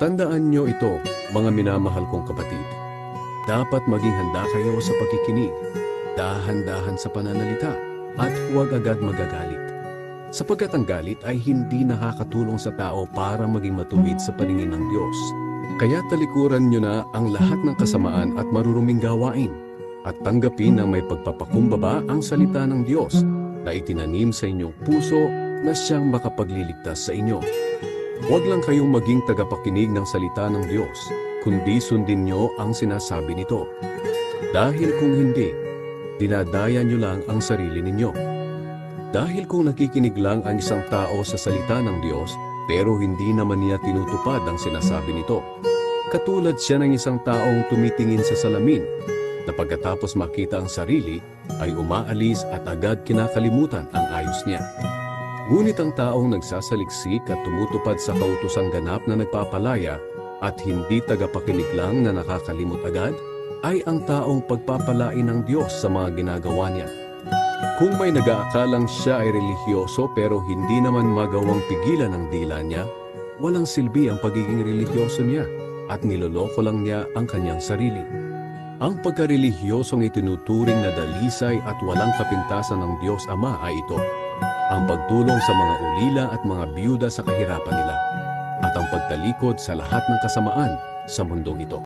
Tandaan nyo ito, mga minamahal kong kapatid. Dapat maging handa kayo sa pakikinig, dahan-dahan sa pananalita, at huwag agad magagalit. Sapagkat ang galit ay hindi nakakatulong sa tao para maging matuwid sa paningin ng Diyos. Kaya talikuran nyo na ang lahat ng kasamaan at maruruming gawain, at tanggapin na may pagpapakumbaba ang salita ng Diyos na itinanim sa inyong puso na siyang makapagliligtas sa inyo. Huwag lang kayong maging tagapakinig ng salita ng Diyos, kundi sundin nyo ang sinasabi nito. Dahil kung hindi, dinadaya nyo lang ang sarili ninyo. Dahil kung nakikinig lang ang isang tao sa salita ng Diyos, pero hindi naman niya tinutupad ang sinasabi nito, katulad siya ng isang taong tumitingin sa salamin, na pagkatapos makita ang sarili, ay umaalis at agad kinakalimutan ang ayos niya. Ngunit ang taong nagsasaliksik at tumutupad sa kautosang ganap na nagpapalaya at hindi tagapakinig lang na nakakalimot agad, ay ang taong pagpapalain ng Diyos sa mga ginagawa niya. Kung may nag-aakalang siya ay relihiyoso pero hindi naman magawang pigilan ang dila niya, walang silbi ang pagiging relihiyoso niya at niloloko lang niya ang kanyang sarili. Ang pagkarelihiyosong itinuturing na dalisay at walang kapintasan ng Diyos Ama ay ito: ang pagtulong sa mga ulila at mga biyuda sa kahirapan nila, at ang pagtalikod sa lahat ng kasamaan sa mundong ito.